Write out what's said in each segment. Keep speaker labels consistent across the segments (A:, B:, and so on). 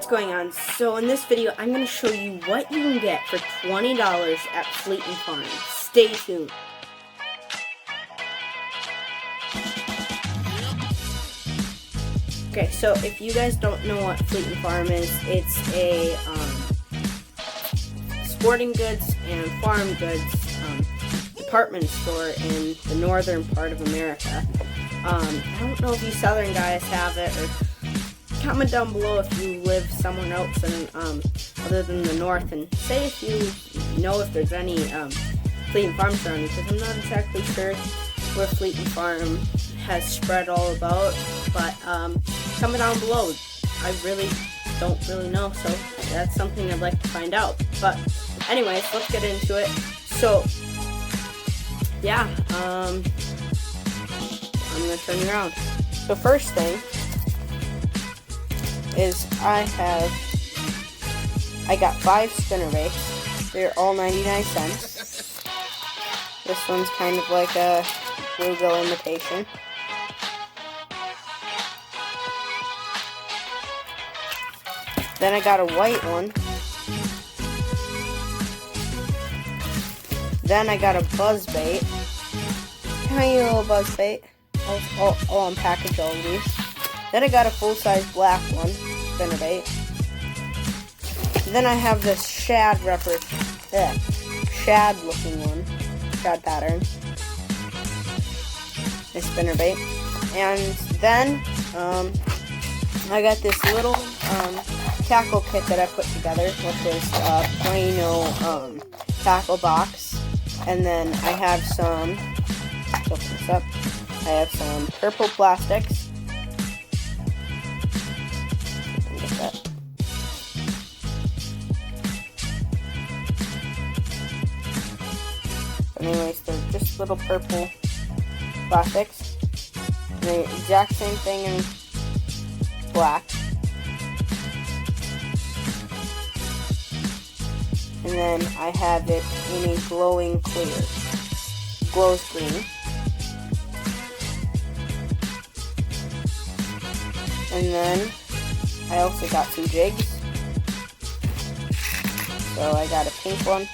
A: what's going on? So in this video, I'm going to show you what you can get for $20 at Fleet & Farm. Stay tuned. Okay, so if you guys don't know what Fleet & Farm is, it's a sporting goods and farm goods department store in the northern part of America. I don't know if you southern guys have it, or comment down below if you live somewhere else in, other than the north, and say if you know if there's any Fleet & Farm surrounding, because I'm not exactly sure where Fleet & Farm has spread all about, but comment down below. I really don't know, so that's something I'd like to find out. But anyways, let's get into it. So yeah, I'm gonna turn you around. So first thing is I got 5 spinnerbaits. They're all 99 cents. This one's kind of like a bluegill imitation. Then I got a white one. Then I got a buzzbait. Tiny little buzzbait. I'll unpackage all of these. Then I got a full-size black one, spinnerbait. Then I have this shad looking one, shad pattern, this spinnerbait. And then I got this little tackle kit that I put together, which is a Plano tackle box. And then I have some, let's open this up, I have some purple plastics. Anyways, they're just little purple plastics. And the exact same thing in black. And then I have it in a glowing clear. Glows green. And then I also got some jigs. So I got a pink one.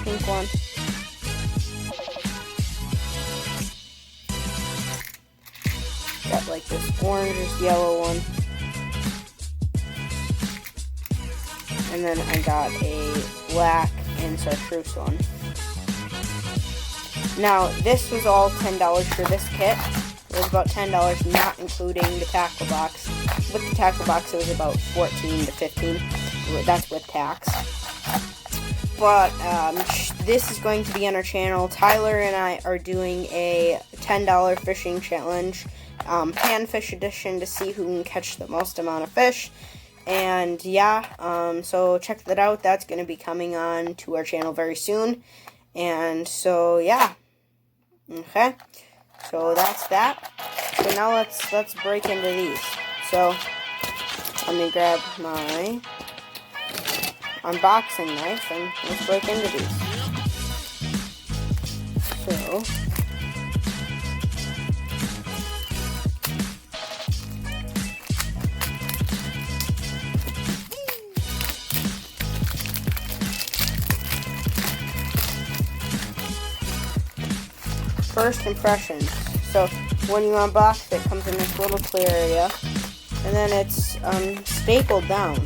A: Pink one. Got like this orange yellow one. And then I got a black and chartreuse one. Now, this was all $10 for this kit. It was about $10, not including the tackle box. With the tackle box, it was about $14 to $15. That's with tax. But this is going to be on our channel. Tyler and I are doing a $10 fishing challenge, panfish edition, to see who can catch the most amount of fish. And yeah, so check that out. That's going to be coming on to our channel very soon. And so yeah, okay. So that's that. So now let's break into these. So let me grab my unboxing knife and let's break into these. So first impressions. So when you unbox it, it comes in this little clear area, and then it's stapled down.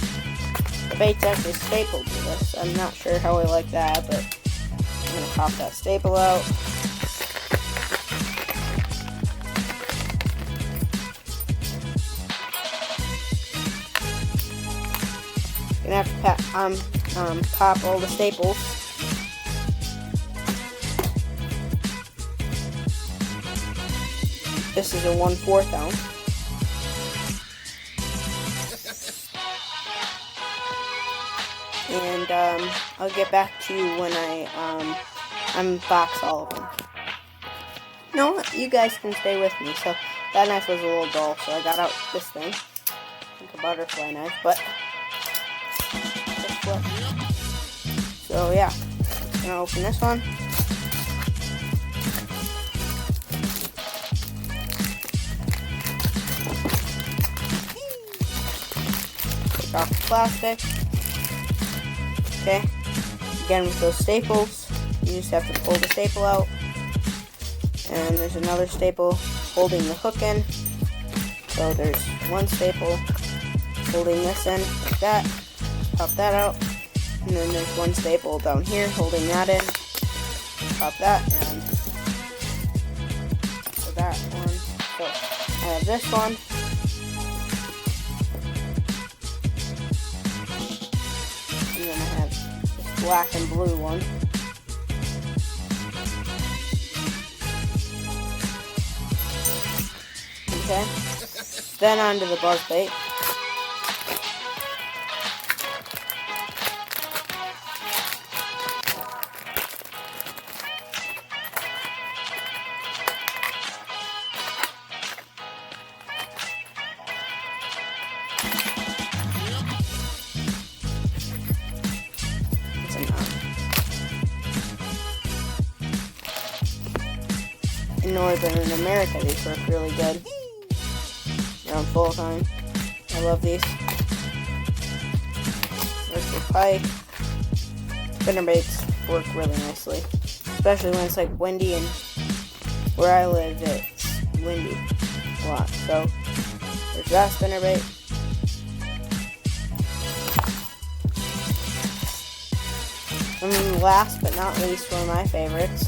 A: The bait's actually stapled to this. I'm not sure how I like that, but I'm gonna pop that staple out. Gonna have to pop all the staples. This is a 1/4 ounce. And I'll get back to you when I unbox all of them. No, you guys can stay with me. So that knife was a little dull, so I got out this thing, like a butterfly knife, but so yeah, I'm gonna open this one. take off the plastic. Okay, again with those staples, you just have to pull the staple out. And there's another staple holding the hook in. So there's one staple holding this in, like that. Pop that out. And then there's one staple down here holding that in. Pop that, and so that one. So I have this one. And then I have this black and blue one. Okay. Then onto the buzz bait. In Northern America, these work really good. They're on full time. I love these. Works with pike. Spinnerbaits work really nicely, especially when it's like windy, and where I live it's windy a lot. So there's that spinnerbait. And then last but not least, one of my favorites.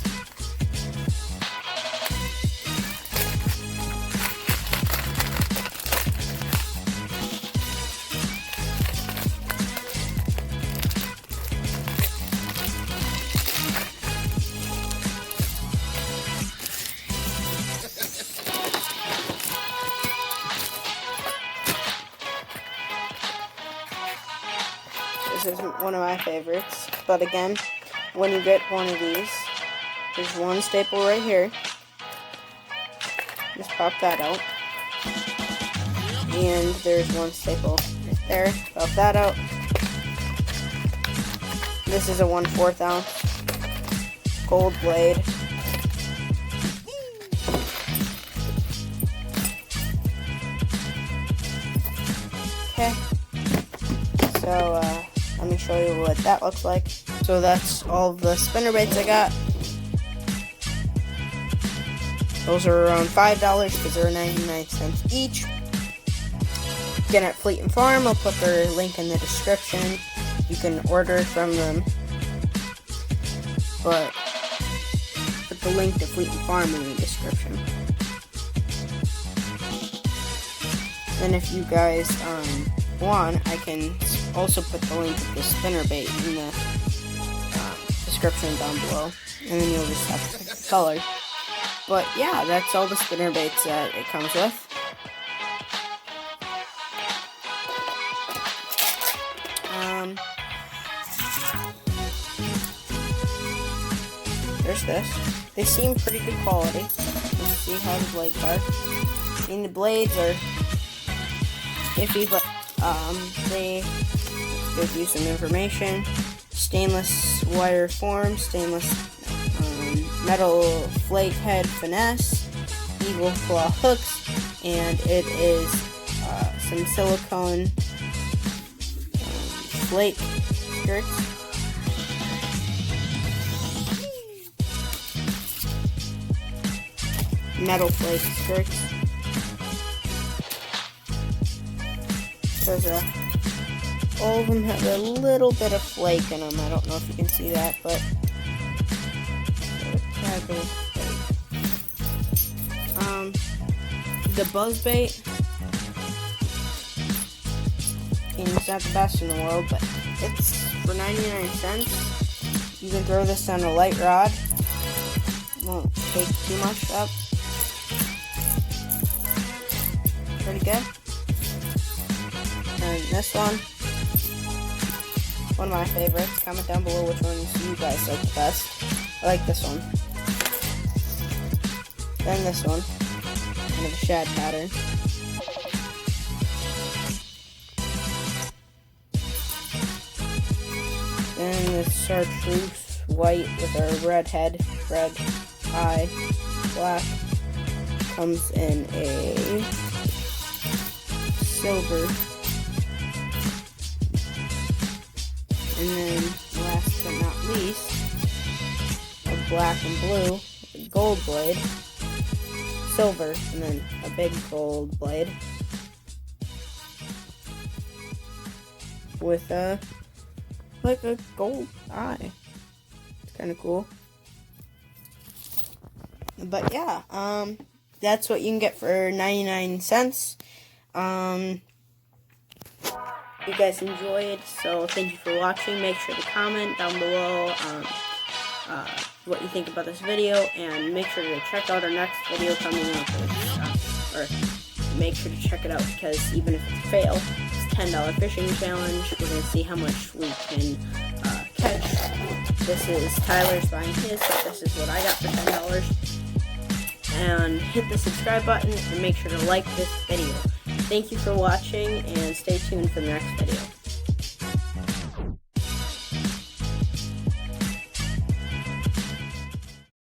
A: This is one of my favorites, but again, when you get one of these, there's one staple right here. Just pop that out. And there's one staple right there. Pop that out. This is a 1/4 ounce gold blade. Okay. So, let me show you what that looks like. So that's all the spinnerbaits I got. Those are around $5 because they're 99 cents each. Again, at Fleet and Farm, I'll put their link in the description. You can order from them, but put the link to Fleet and Farm in the description. And if you guys want, I can also put the link to the spinnerbait in the description down below, and then you'll just have to pick the color. But yeah, that's all the spinnerbaits that it comes with. There's this. They seem pretty good quality. Let's see how the blades are. I mean, the blades are iffy, but they give you some information. Stainless wire form, stainless metal flake head finesse, eagle claw hooks, and it is some silicone flake skirts. Metal flake skirts. All of them have a little bit of flake in them. I don't know if you can see that, but the buzzbait, and it's not the best in the world, but it's for 99 cents. You can throw this on a light rod. Won't take too much up. Pretty good. And this one of my favorites. Comment down below which ones you guys like the best. I like this one. Then this one. Kind of a shad pattern. Then this chartreuse white with our red head, red eye, black. Comes in a silver And then, last but not least, a black and blue, a gold blade, silver, and then a big gold blade with like a gold eye. It's kind of cool. But yeah, that's what you can get for 99 cents. You guys enjoyed, so thank you for watching. Make sure to comment down below what you think about this video, and make sure to check out our next video coming up. Or make sure to check it out, because even if it's a fail, it's $10 fishing challenge. We're going to see how much we can catch. This is Tyler's buying his, but this is what I got for $10. And hit the subscribe button and make sure to like this video. Thank you for watching, and stay tuned for the next video.